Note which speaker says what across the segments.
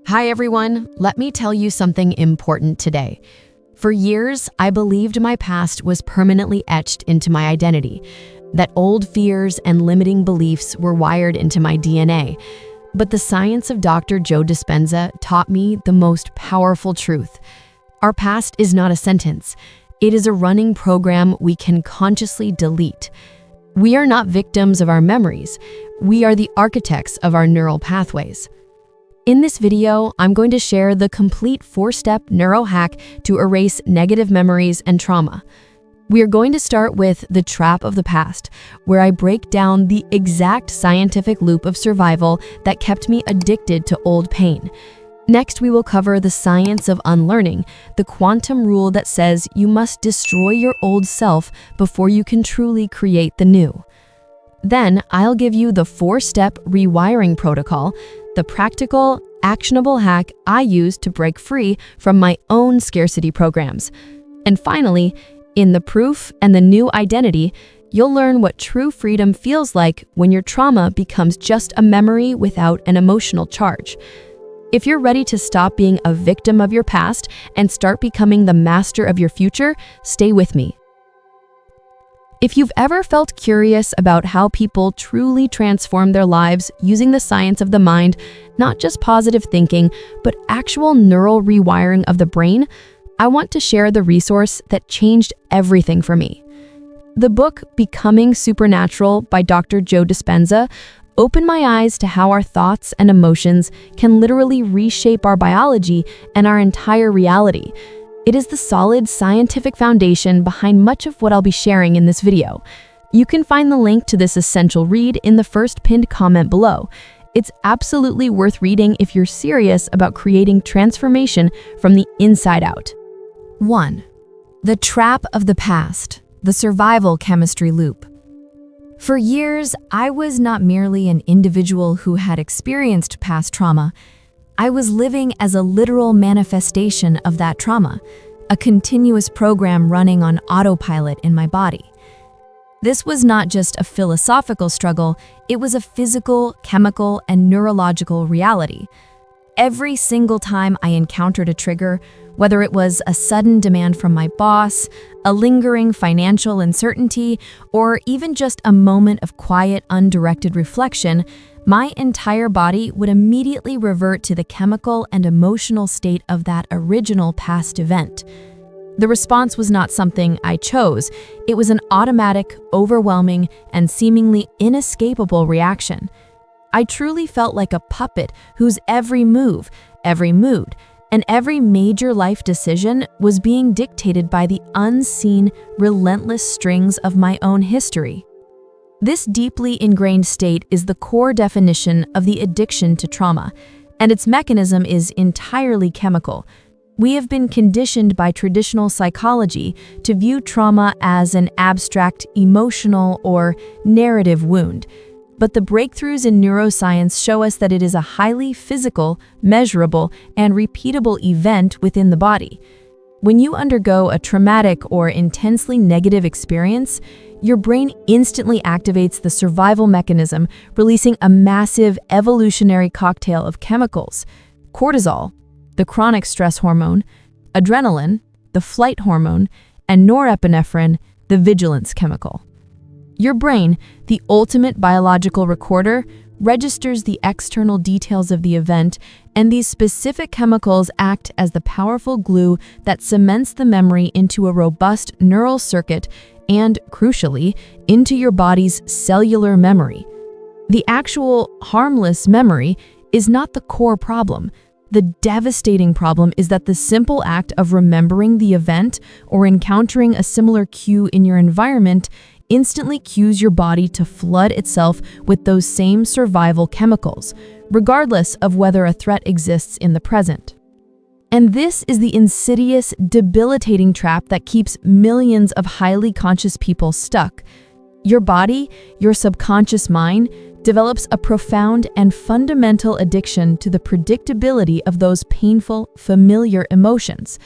Speaker 1: Hi everyone, let me tell you something important today. For years, I believed my past was permanently etched into my identity, that old fears and limiting beliefs were wired into my DNA. But the science of Dr. Joe Dispenza taught me the most powerful truth. Our past is not a sentence. It is a running program we can consciously delete. We are not victims of our memories. We are the architects of our neural pathways. In this video, I'm going to share the complete 4-step neuro-hack to erase negative memories and trauma. We are going to start with the trap of the past, where I break down the exact scientific loop of survival that kept me addicted to old pain. Next, we will cover the science of unlearning, the quantum rule that says you must destroy your old self before you can truly create the new. Then, I'll give you the 4-step rewiring protocol, the practical, actionable hack I use to break free from my own scarcity programs. And finally, in the proof and the new identity, you'll learn what true freedom feels like when your trauma becomes just a memory without an emotional charge. If you're ready to stop being a victim of your past and start becoming the master of your future, stay with me. If you've ever felt curious about how people truly transform their lives using the science of the mind, not just positive thinking, but actual neural rewiring of the brain, I want to share the resource that changed everything for me. The book Becoming Supernatural by Dr. Joe Dispenza opened my eyes to how our thoughts and emotions can literally reshape our biology and our entire reality. It is the solid scientific foundation behind much of what I'll be sharing in this video. You can find the link to this essential read in the first pinned comment below. It's absolutely worth reading if you're serious about creating transformation from the inside out. 1. The trap of the past, the survival chemistry loop. For years, I was not merely an individual who had experienced past trauma. I was living as a literal manifestation of that trauma, a continuous program running on autopilot in my body. This was not just a philosophical struggle, it was a physical, chemical, and neurological reality. Every single time I encountered a trigger, whether it was a sudden demand from my boss, a lingering financial uncertainty, or even just a moment of quiet, undirected reflection, my entire body would immediately revert to the chemical and emotional state of that original past event. The response was not something I chose. It was an automatic, overwhelming, and seemingly inescapable reaction. I truly felt like a puppet whose every move, every mood, and every major life decision was being dictated by the unseen, relentless strings of my own history. This deeply ingrained state is the core definition of the addiction to trauma, and its mechanism is entirely chemical. We have been conditioned by traditional psychology to view trauma as an abstract, emotional, or narrative wound. But the breakthroughs in neuroscience show us that it is a highly physical, measurable, and repeatable event within the body. When you undergo a traumatic or intensely negative experience, your brain instantly activates the survival mechanism, releasing a massive evolutionary cocktail of chemicals: cortisol, the chronic stress hormone, adrenaline, the flight hormone, and norepinephrine, the vigilance chemical. Your brain, the ultimate biological recorder, registers the external details of the event, and these specific chemicals act as the powerful glue that cements the memory into a robust neural circuit and, crucially, into your body's cellular memory. The actual harmless memory is not the core problem. The devastating problem is that the simple act of remembering the event or encountering a similar cue in your environment instantly cues your body to flood itself with those same survival chemicals, regardless of whether a threat exists in the present. And this is the insidious, debilitating trap that keeps millions of highly conscious people stuck. Your body, your subconscious mind, develops a profound and fundamental addiction to the predictability of those painful, familiar emotions.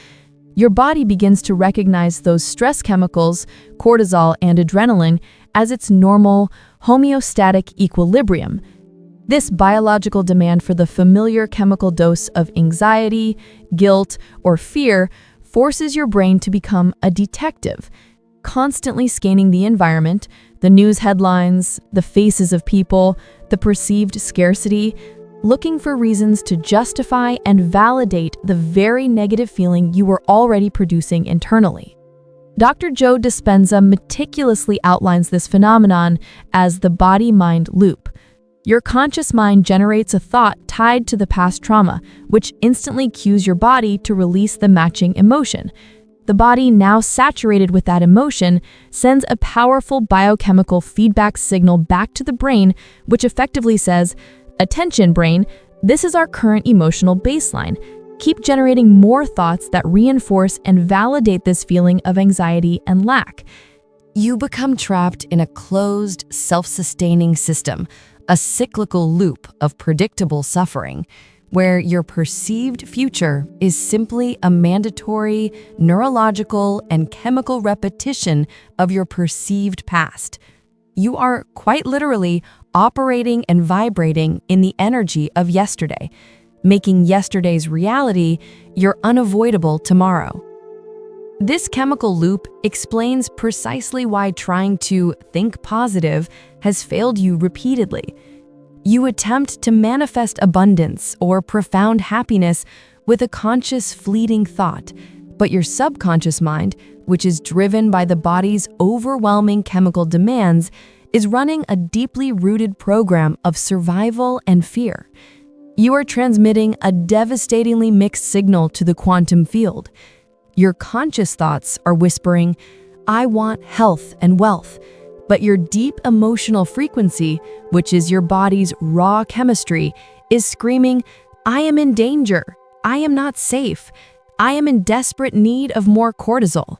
Speaker 1: Your body begins to recognize those stress chemicals, cortisol and adrenaline, as its normal, homeostatic equilibrium.
Speaker 2: This biological demand for the familiar chemical dose of anxiety, guilt, or fear forces your brain to become a detective, constantly scanning the environment, the news headlines, the faces of people, the perceived scarcity, looking for reasons to justify and validate the very negative feeling you were already producing internally. Dr. Joe Dispenza meticulously outlines this phenomenon as the body-mind loop. Your conscious mind generates a thought tied to the past trauma, which instantly cues your body to release the matching emotion. The body, now saturated with that emotion, sends a powerful biochemical feedback signal back to the brain, which effectively says, "Attention, brain, this is our current emotional baseline. Keep generating more thoughts that reinforce and validate this feeling of anxiety and lack."
Speaker 1: You become trapped in a closed, self-sustaining system, a cyclical loop of predictable suffering, where your perceived future is simply a mandatory neurological and chemical repetition of your perceived past. You are quite literally operating and vibrating in the energy of yesterday, making yesterday's reality your unavoidable tomorrow. This chemical loop explains precisely why trying to think positive has failed you repeatedly. You attempt to manifest abundance or profound happiness with a conscious, fleeting thought, but your subconscious mind, which is driven by the body's overwhelming chemical demands, is running a deeply rooted program of survival and fear. You are transmitting a devastatingly mixed signal to the quantum field. Your conscious thoughts are whispering, "I want health and wealth," but your deep emotional frequency, which is your body's raw chemistry, is screaming, "I am in danger, I am not safe, I am in desperate need of more cortisol."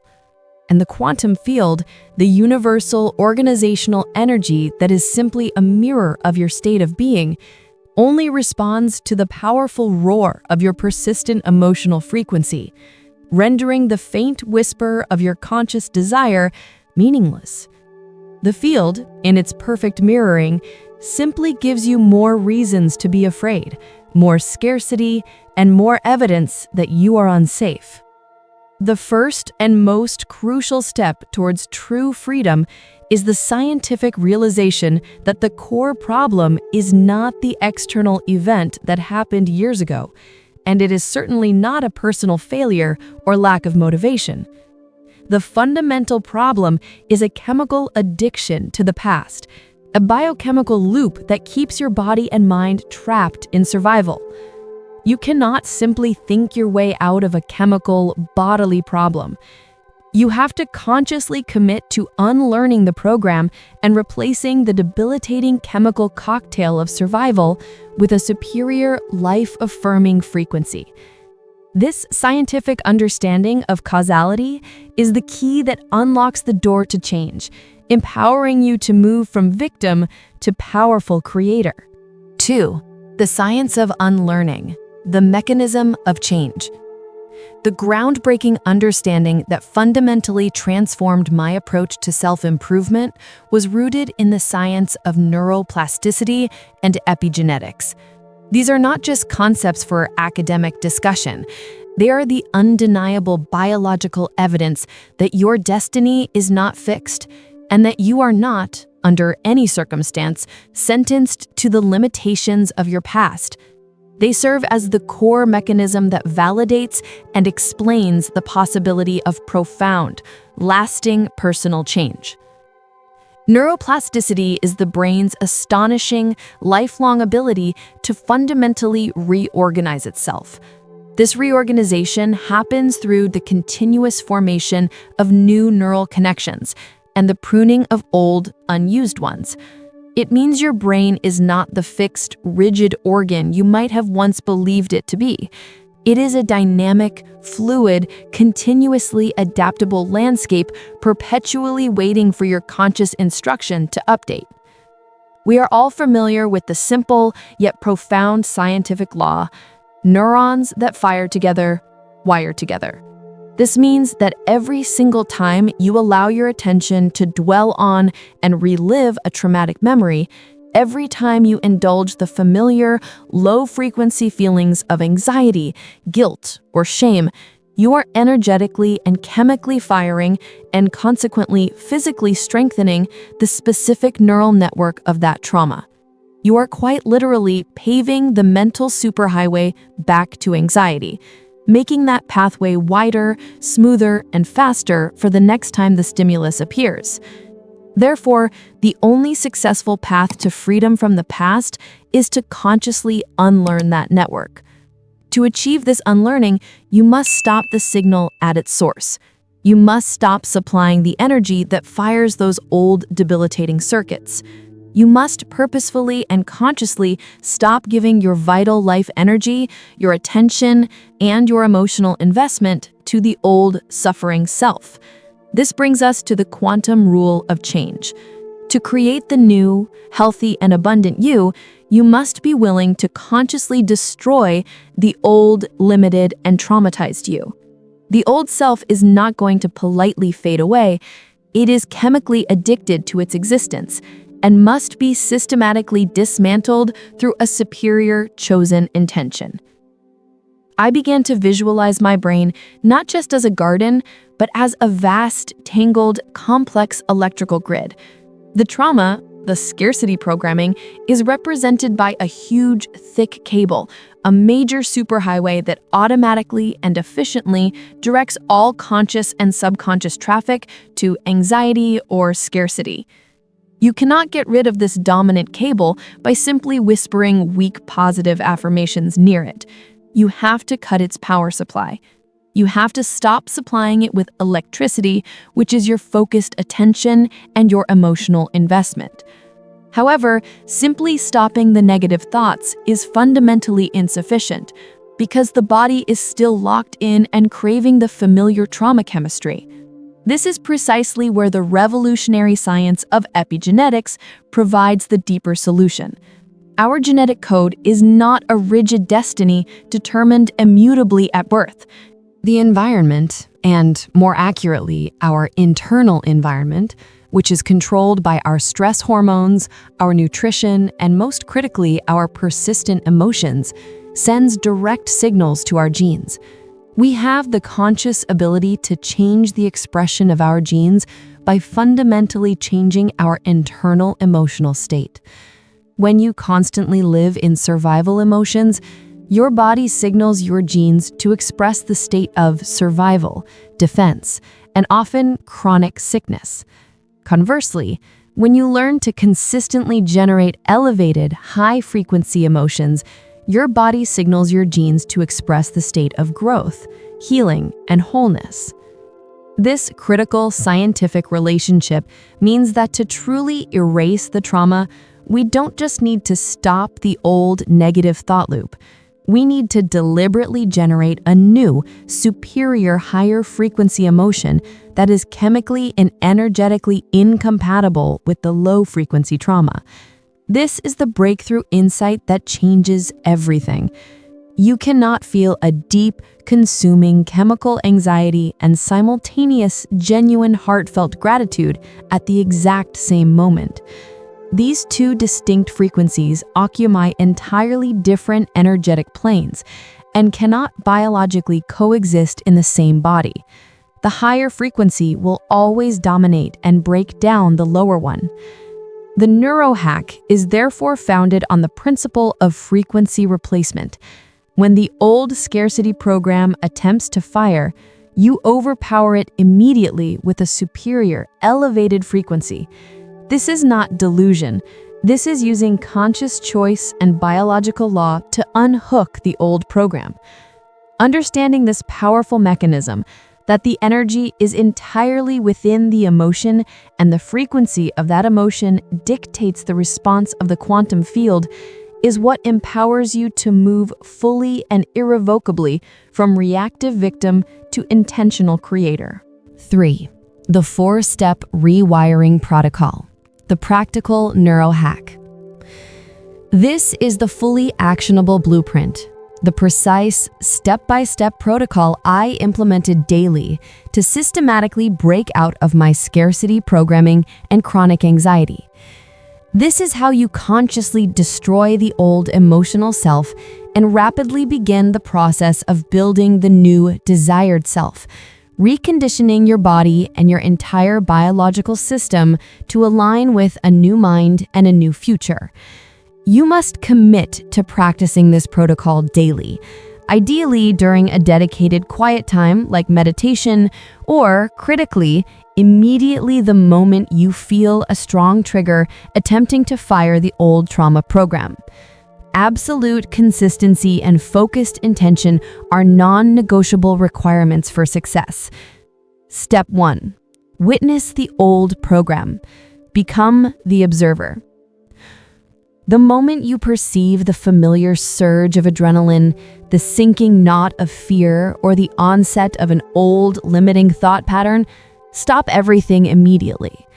Speaker 1: And the quantum field, the universal organizational energy that is simply a mirror of your state of being, only responds to the powerful roar of your persistent emotional frequency, rendering the faint whisper of your conscious desire meaningless. The field, in its perfect mirroring, simply gives you more reasons to be afraid, more scarcity, and more evidence that you are unsafe. The first and most crucial step towards true freedom is the scientific realization that the core problem is not the external event that happened years ago, and it is certainly not a personal failure or lack of motivation. The fundamental problem is a chemical addiction to the past, a biochemical loop that keeps your body and mind trapped in survival. You cannot simply think your way out of a chemical, bodily problem. You have to consciously commit to unlearning the program and replacing the debilitating chemical cocktail of survival with a superior, life-affirming frequency. This scientific understanding of causality is the key that unlocks the door to change, empowering you to move from victim to powerful creator. 2. The science of unlearning, the mechanism of change. The groundbreaking understanding that fundamentally transformed my approach to self-improvement was rooted in the science of neuroplasticity and epigenetics. These are not just concepts for academic discussion. They are the undeniable biological evidence that your destiny is not fixed and that you are not, under any circumstance, sentenced to the limitations of your past. They serve as the core mechanism that validates and explains the possibility of profound, lasting personal change. Neuroplasticity is the brain's astonishing, lifelong ability to fundamentally reorganize itself. This reorganization happens through the continuous formation of new neural connections and the pruning of old, unused ones. It means your brain is not the fixed, rigid organ you might have once believed it to be. It is a dynamic, fluid, continuously adaptable landscape perpetually waiting for your conscious instruction to update. We are all familiar with the simple yet profound scientific law: neurons that fire together, wire together. This means that every single time you allow your attention to dwell on and relive a traumatic memory,
Speaker 2: Every time you indulge the familiar, low-frequency feelings of anxiety, guilt, or shame, you are energetically and chemically firing and consequently physically strengthening the specific neural network of that trauma. You are quite literally paving the mental superhighway back to anxiety, making that pathway wider, smoother, and faster for the next time the stimulus appears. Therefore, the only successful path to freedom from the past is to consciously unlearn that network. To achieve this unlearning, you must stop the signal at its source. You must stop supplying the energy that fires those old, debilitating circuits. You must purposefully and consciously stop giving your vital life energy, your attention, and your emotional investment to the old, suffering self. This brings us to the quantum rule of change. To create the new, healthy, and abundant you must be willing to consciously destroy the old, limited, and traumatized you. The old self is not going to politely fade away. It is chemically addicted to its existence and must be systematically dismantled through a superior, chosen intention. I began to visualize my brain not just as a garden, but as a vast, tangled, complex electrical grid. The trauma, the scarcity programming, is represented by a huge, thick cable, a major superhighway that automatically and efficiently directs all conscious and subconscious traffic to anxiety or scarcity. You cannot get rid of this dominant cable by simply whispering weak positive affirmations near it. You have to cut its power supply. You have to stop supplying it with electricity, which is your focused attention and your emotional investment. However, simply stopping the negative thoughts is fundamentally insufficient because the body is still locked in and craving the familiar trauma chemistry. This is precisely where the revolutionary science of epigenetics provides the deeper solution. Our genetic code is not a rigid destiny determined immutably at birth.
Speaker 1: The environment, and more accurately, our internal environment, which is controlled by our stress hormones, our nutrition, and most critically, our persistent emotions, sends direct signals to our genes. We have the conscious ability to change the expression of our genes by fundamentally changing our internal emotional state. When you constantly live in survival emotions, your body signals your genes to express the state of survival, defense, and often chronic sickness. Conversely, when you learn to consistently generate elevated, high-frequency emotions, your body signals your genes to express the state of growth, healing, and wholeness. This critical scientific relationship means that to truly erase the trauma, we don't just need to stop the old negative thought loop. We need to deliberately generate a new, superior, higher frequency emotion that is chemically and energetically incompatible with the low frequency trauma. This is the breakthrough insight that changes everything. You cannot feel a deep, consuming chemical anxiety and simultaneous, genuine, heartfelt gratitude at the exact same moment. These two distinct frequencies occupy entirely different energetic planes and cannot biologically coexist in the same body. The higher frequency will always dominate and break down the lower one. The Neuro-Hack is therefore founded on the principle of frequency replacement. When the old scarcity program attempts to fire, you overpower it immediately with a superior, elevated frequency. This is not delusion. This is using conscious choice and biological law to unhook the old program. Understanding this powerful mechanism, that the energy is entirely within the emotion and the frequency of that emotion dictates the response of the quantum field, is what empowers you to move fully and irrevocably from reactive victim to intentional creator. 3. The 4-step rewiring protocol. The practical Neuro-Hack. This is the fully actionable blueprint, the precise step-by-step protocol I implemented daily to systematically break out of my scarcity programming and chronic anxiety. This is how you consciously destroy the old emotional self and rapidly begin the process of building the new desired self, reconditioning your body and your entire biological system to align with a new mind and a new future. You must commit to practicing this protocol daily, ideally during a dedicated quiet time like meditation, or critically, immediately the moment you feel a strong trigger attempting to fire the old trauma program. Absolute consistency and focused intention are non-negotiable requirements for success. Step 1. Witness the old program. Become the observer. The moment you perceive the familiar surge of adrenaline, the sinking knot of fear, or the onset of an old limiting thought pattern, stop everything immediately.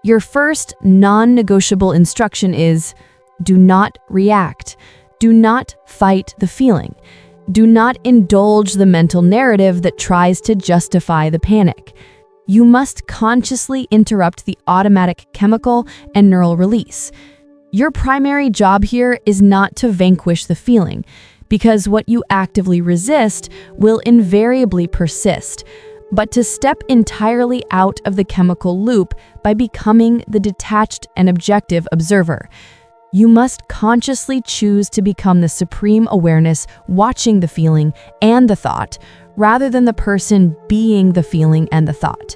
Speaker 1: Your first non-negotiable instruction is: do not react. Do not fight the feeling. Do not indulge the mental narrative that tries to justify the panic. You must consciously interrupt the automatic chemical and neural release. Your primary job here is not to vanquish the feeling, because what you actively resist will invariably persist, but to step entirely out of the chemical loop by becoming the detached and objective observer. You must consciously choose to become the supreme awareness watching the feeling and the thought, rather than the person being the feeling and the thought.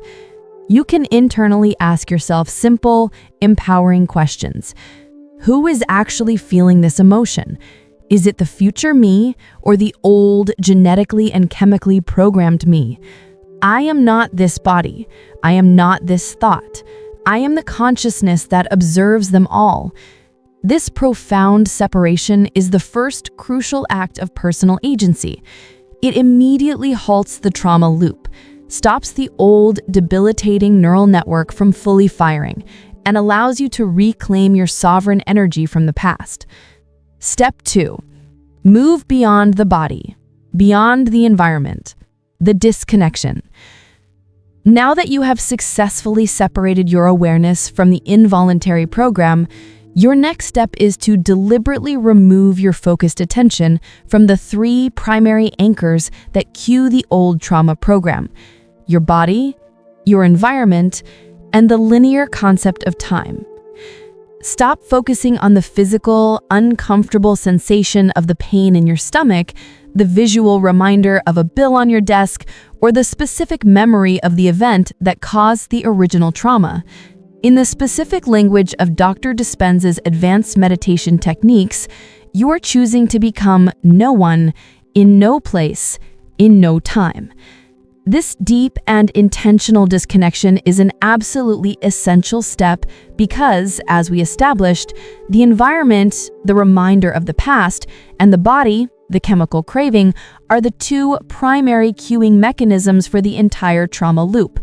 Speaker 1: You can internally ask yourself simple, empowering questions. Who is actually feeling this emotion? Is it the future me or the old genetically and chemically programmed me? I am not this body. I am not this thought. I am the consciousness that observes them all. This profound separation is the first crucial act of personal agency. It immediately halts the trauma loop, stops the old debilitating neural network from fully firing, and allows you to reclaim your sovereign energy from the past. Step 2. Move beyond the body, beyond the environment, the disconnection. Now that you have successfully separated your awareness from the involuntary program, your next step is to deliberately remove your focused attention from the 3 primary anchors that cue the old trauma program: your body, your environment, and the linear concept of time. Stop focusing on the physical, uncomfortable sensation of the pain in your stomach, the visual reminder of a bill on your desk, or the specific memory of the event that caused the original trauma. In the specific language of Dr. Dispenza's advanced meditation techniques, you are choosing to become no one, in no place, in no time. This deep and intentional disconnection is an absolutely essential step because, as we established, the environment, the reminder of the past, and the body, the chemical craving, are the 2 primary cueing mechanisms for the entire trauma loop.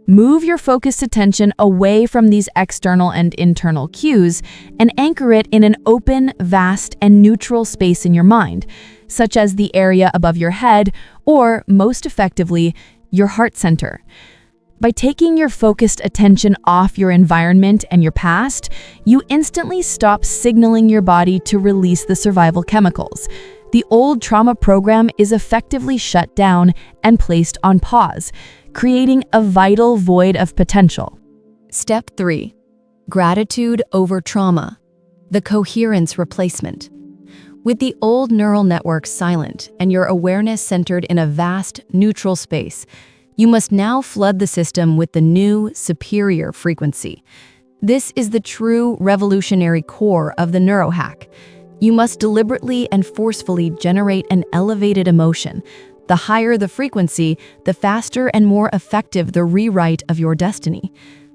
Speaker 1: Move your focused attention away from these external and internal cues and anchor it in an open, vast, and neutral space in your mind, such as the area above your head or, most effectively, your heart center. By taking your focused attention off your environment and your past, you instantly stop signaling your body to release the survival chemicals. The old trauma program is effectively shut down and placed on pause, creating a vital void of potential.
Speaker 2: Step 3. Gratitude over trauma. The coherence replacement. With the old neural network silent and your awareness centered in a vast, neutral space, you must now flood the system with the new, superior frequency. This is the true revolutionary core of the Neuro-Hack. You must deliberately and forcefully generate an elevated emotion. The higher the frequency, the faster and more effective the rewrite of your destiny.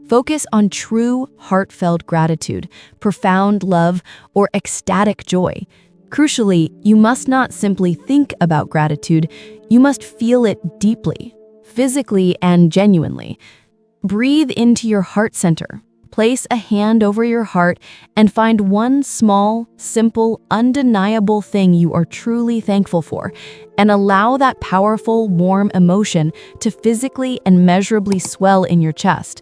Speaker 2: Focus on true, heartfelt gratitude, profound love, or ecstatic joy. Crucially, you must not simply think about gratitude, you must feel it deeply, physically and genuinely. Breathe into your heart center. Place a hand over your heart and find one small, simple, undeniable thing you are truly thankful for, and allow that powerful, warm emotion to physically and measurably swell in your chest.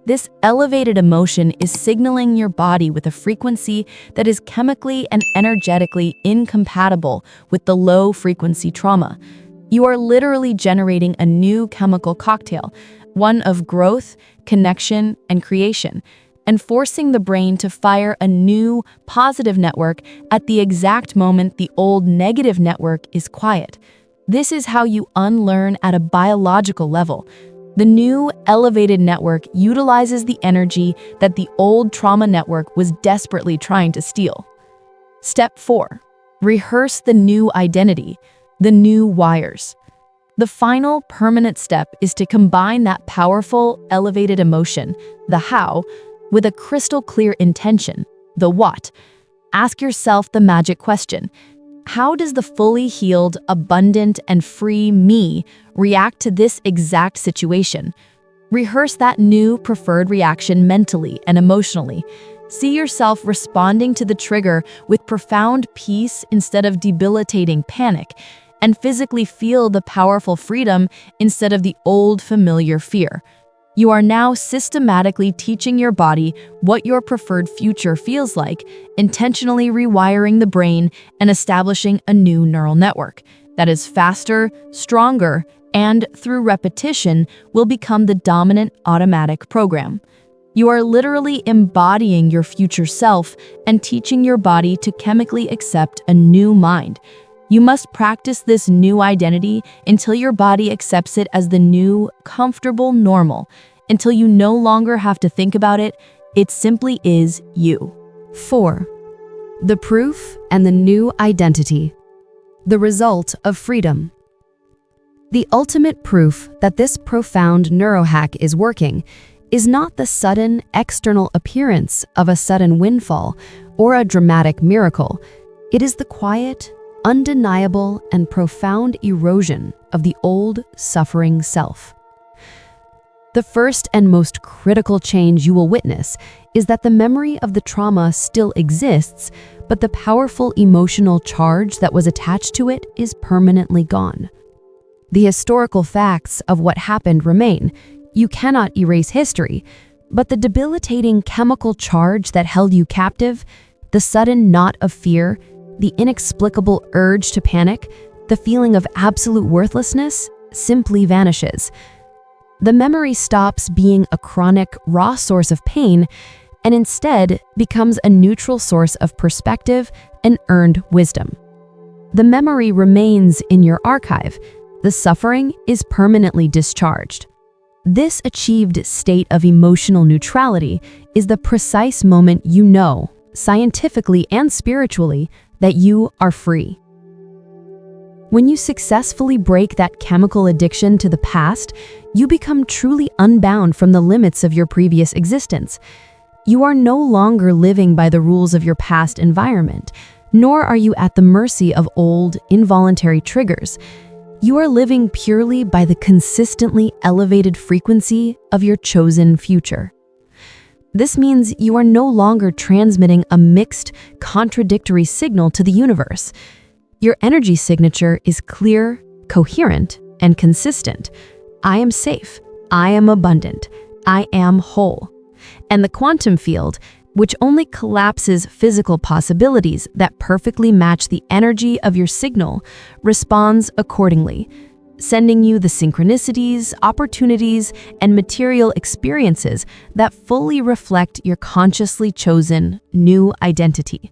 Speaker 2: This elevated emotion is signaling your body with a frequency that is chemically and energetically incompatible with the low-frequency trauma. You are literally generating a new chemical cocktail, one of growth, connection, and creation, and forcing the brain to fire a new, positive network at the exact moment the old negative network is quiet. This is how you unlearn at a biological level. The new, elevated network utilizes the energy that the old trauma network was desperately trying to steal. Step 4. Rehearse the new identity, the new wires. The final permanent step is to combine that powerful, elevated emotion, the how, with a crystal clear intention, the what. Ask yourself the magic question: how does the fully healed, abundant, and free me react to this exact situation? Rehearse that new preferred reaction mentally and emotionally. See yourself responding to the trigger with profound peace instead of debilitating panic, and physically feel the powerful freedom instead of the old familiar fear. You are now systematically teaching your body what your preferred future feels like, intentionally rewiring the brain and establishing a new neural network that is faster, stronger, and through repetition will become the dominant automatic program. You are literally embodying your future self and teaching your body to chemically accept a new mind. You must practice this new identity until your body accepts it as the new, comfortable normal, until you no longer have to think about it. It simply is you.
Speaker 1: 4. The proof and the new identity. The result of freedom. The ultimate proof that this profound neurohack is working is not the sudden external appearance of a sudden windfall or a dramatic miracle. It is the quiet, undeniable, and profound erosion of the old, suffering self. The first and most critical change you will witness is that the memory of the trauma still exists, but the powerful emotional charge that was attached to it is permanently gone. The historical facts of what happened remain. You cannot erase history, but the debilitating chemical charge that held you captive, the sudden knot of fear, the inexplicable urge to panic, the feeling of absolute worthlessness, simply vanishes. The memory stops being a chronic, raw source of pain and instead becomes a neutral source of perspective and earned wisdom. The memory remains in your archive. The suffering is permanently discharged. This achieved state of emotional neutrality is the precise moment you know, scientifically and spiritually, that you are free. When you successfully break that chemical addiction to the past, you become truly unbound from the limits of your previous existence. You are no longer living by the rules of your past environment, nor are you at the mercy of old, involuntary triggers. You are living purely by the consistently elevated frequency of your chosen future. This means you are no longer transmitting a mixed, contradictory signal to the universe. Your energy signature is clear, coherent, and consistent. I am safe. I am abundant. I am whole. And the quantum field, which only collapses physical possibilities that perfectly match the energy of your signal, responds accordingly, sending you the synchronicities, opportunities, and material experiences that fully reflect your consciously chosen new identity.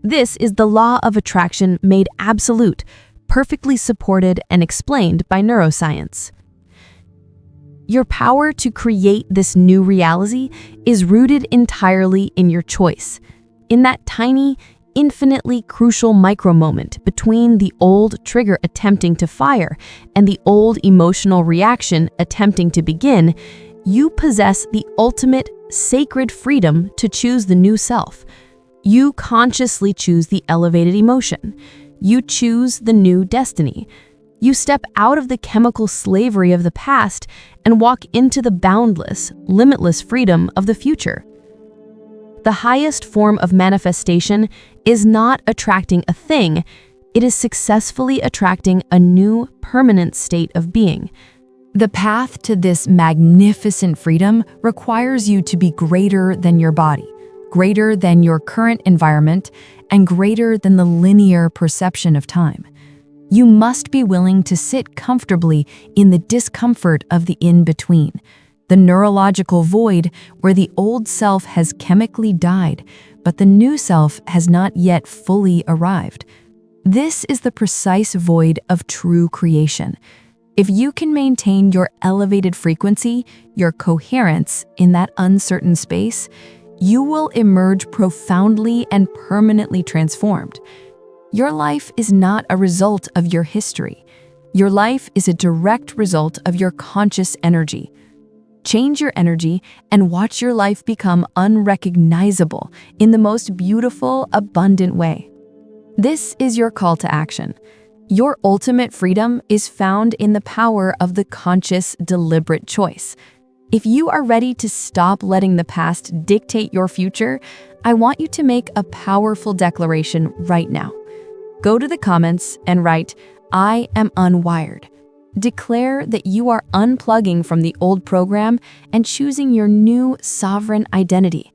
Speaker 1: This is the law of attraction made absolute, perfectly supported and explained by neuroscience. Your power to create this new reality is rooted entirely in your choice, in that tiny, infinitely crucial micro-moment between the old trigger attempting to fire and the old emotional reaction attempting to begin. You possess the ultimate, sacred freedom to choose the new self. You consciously choose the elevated emotion. You choose the new destiny. You step out of the chemical slavery of the past and walk into the boundless, limitless freedom of the future. The highest form of manifestation is not attracting a thing, it is successfully attracting a new, permanent state of being.
Speaker 2: The path to this magnificent freedom requires you to be greater than your body, greater than your current environment, and greater than the linear perception of time. You must be willing to sit comfortably in the discomfort of the in-between, the neurological void where the old self has chemically died, but the new self has not yet fully arrived. This is the precise void of true creation. If you can maintain your elevated frequency, your coherence in that uncertain space, you will emerge profoundly and permanently transformed. Your life is not a result of your history. Your life is a direct result of your conscious energy. Change your energy and watch your life become unrecognizable in the most beautiful, abundant way. This is your call to action. Your ultimate freedom is found in the power of the conscious, deliberate choice. If you are ready to stop letting the past dictate your future, I want you to make a powerful declaration right now. Go to the comments and write, "I am unwired." Declare that you are unplugging from the old program and choosing your new sovereign identity.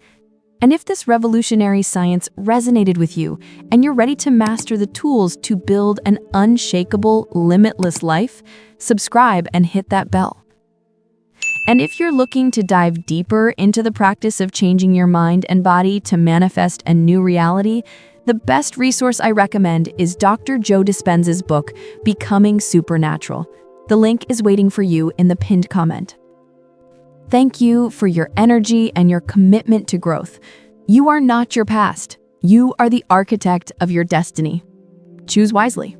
Speaker 2: And if this revolutionary science resonated with you and you're ready to master the tools to build an unshakable, limitless life, subscribe and hit that bell. And if you're looking to dive deeper into the practice of changing your mind and body to manifest a new reality, the best resource I recommend is Dr. Joe Dispenza's book, Becoming Supernatural. The link is waiting for you in the pinned comment. Thank you for your energy and your commitment to growth. You are not your past. You are the architect of your destiny. Choose wisely.